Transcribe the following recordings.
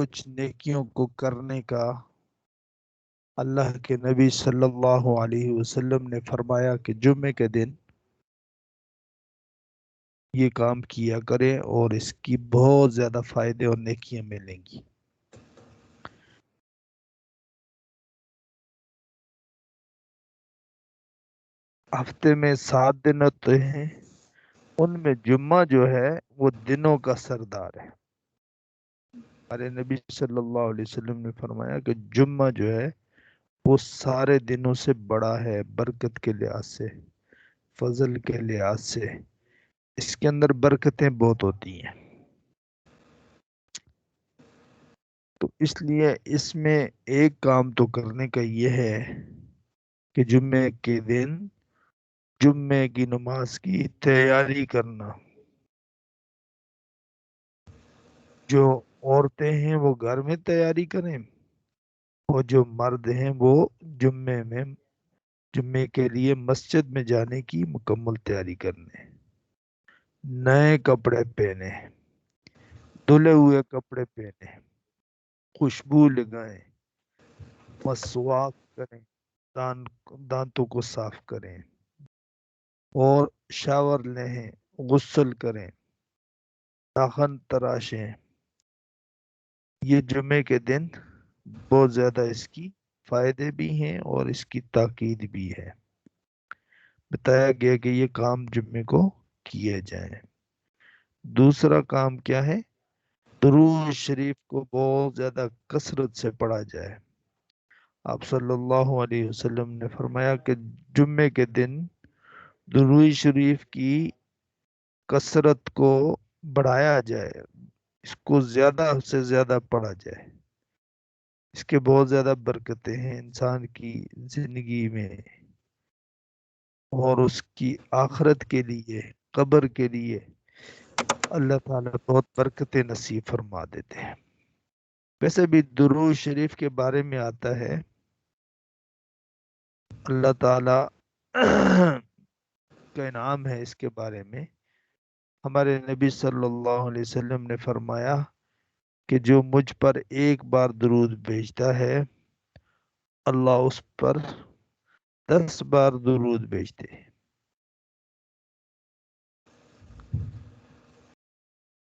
کچھ نیکیوں کو کرنے کا اللہ کے نبی صلی اللہ علیہ وسلم نے فرمایا کہ جمعے کے دن یہ کام کیا کریں اور اس کی بہت زیادہ فائدے اور نیکیاں ملیں گی۔ ہفتے میں 7 دن ہوتے ہیں، ان میں جمعہ جو ہے وہ دنوں کا سردار ہے۔ ہمارے نبی صلی اللہ علیہ وسلم نے فرمایا کہ جمعہ جو ہے وہ سارے دنوں سے بڑا ہے، برکت کے لحاظ سے، فضل کے لحاظ سے، اس کے اندر برکتیں بہت ہوتی ہیں۔ تو اس لیے اس میں ایک کام تو کرنے کا یہ ہے کہ جمعے کے دن جمعے کی نماز کی تیاری کرنا۔ جو عورتیں ہیں وہ گھر میں تیاری کریں، اور جو مرد ہیں وہ جمعے کے لیے مسجد میں جانے کی مکمل تیاری کرنے، نئے کپڑے پہنے، دھلے ہوئے کپڑے پہنے، خوشبو لگائیں، مسواک کریں، دانتوں کو صاف کریں اور شاور لیں، غسل کریں، ناخن تراشیں۔ یہ جمعے کے دن بہت زیادہ اس کی فائدے بھی ہیں اور اس کی تاکید بھی ہے۔ بتایا گیا کہ یہ کام جمعے کو کیے جائیں۔ دوسرا کام کیا ہے؟ درود شریف کو بہت زیادہ کثرت سے پڑھا جائے۔ آپ صلی اللہ علیہ وسلم نے فرمایا کہ جمعے کے دن درود شریف کی کثرت کو بڑھایا جائے، اس کو زیادہ سے زیادہ پڑھا جائے۔ اس کے بہت زیادہ برکتیں ہیں انسان کی زندگی میں اور اس کی آخرت کے لیے، قبر کے لیے اللہ تعالیٰ بہت برکتیں نصیب فرما دیتے ہیں۔ ویسے بھی درود شریف کے بارے میں آتا ہے، اللہ تعالیٰ کا انعام ہے اس کے بارے میں۔ ہمارے نبی صلی اللہ علیہ وسلم نے فرمایا کہ جو مجھ پر ایک بار درود بھیجتا ہے اللہ اس پر 10 بار درود بھیجتے ہیں۔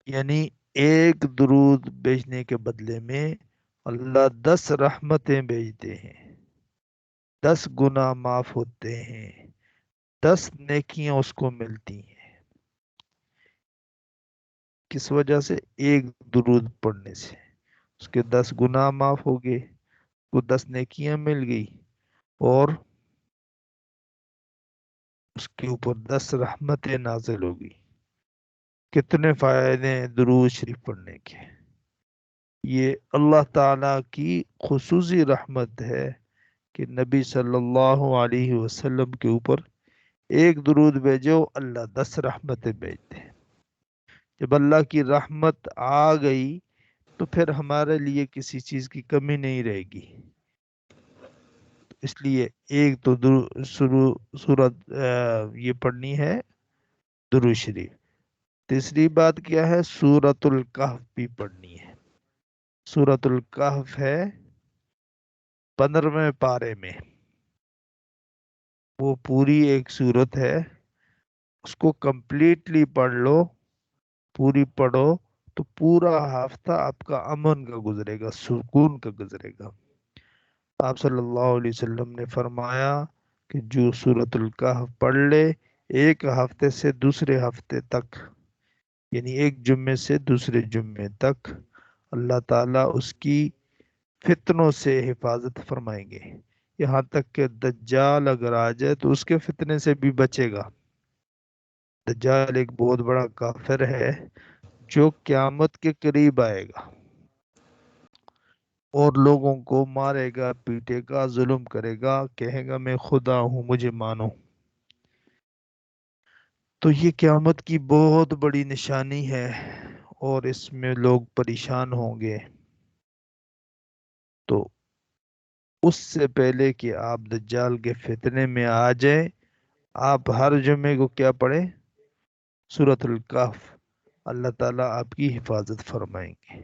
یعنی ایک درود بھیجنے کے بدلے میں اللہ 10 رحمتیں بھیجتے ہیں، 10 گناہ معاف ہوتے ہیں، 10 نیکیاں اس کو ملتی ہیں۔ کس وجہ سے؟ ایک درود پڑھنے سے اس کے 10 گناہ معاف ہو گئے، کو 10 نیکیاں مل گئی، اور اس کے اوپر 10 رحمتیں نازل ہو گئی۔ کتنے فائدے ہیں درود شریف پڑھنے کے! یہ اللہ تعالیٰ کی خصوصی رحمت ہے کہ نبی صلی اللہ علیہ وسلم کے اوپر ایک درود بھیجو اللہ 10 رحمتیں بھیجتے ہیں۔ جب اللہ کی رحمت آ گئی تو پھر ہمارے لیے کسی چیز کی کمی نہیں رہے گی۔ اس لیے ایک تو سورت یہ پڑھنی ہے درود شریف۔ تیسری بات کیا ہے؟ سورت الکہف بھی پڑھنی ہے۔ سورت الکہف ہے 15ویں پارے میں، وہ پوری ایک سورت ہے، اس کو کمپلیٹلی پڑھ لو، پوری پڑھو تو پورا ہفتہ آپ کا امن کا گزرے گا، سکون کا گزرے گا۔ آپ صلی اللہ علیہ وسلم نے فرمایا کہ جو سورت الکہف پڑھ لے ایک ہفتے سے دوسرے ہفتے تک، یعنی ایک جمعے سے دوسرے جمعے تک، اللہ تعالیٰ اس کی فتنوں سے حفاظت فرمائیں گے، یہاں تک کہ دجال اگر آ جائے تو اس کے فتنے سے بھی بچے گا۔ دجال ایک بہت بڑا کافر ہے جو قیامت کے قریب آئے گا اور لوگوں کو مارے گا، پیٹے گا، ظلم کرے گا، کہے گا میں خدا ہوں مجھے مانو۔ تو یہ قیامت کی بہت بڑی نشانی ہے اور اس میں لوگ پریشان ہوں گے۔ تو اس سے پہلے کہ آپ دجال کے فتنے میں آ جائیں، آپ ہر جمعے کو کیا پڑھیں؟ سورۃ الکہف، اللہ تعالیٰ آپ کی حفاظت فرمائیں گے۔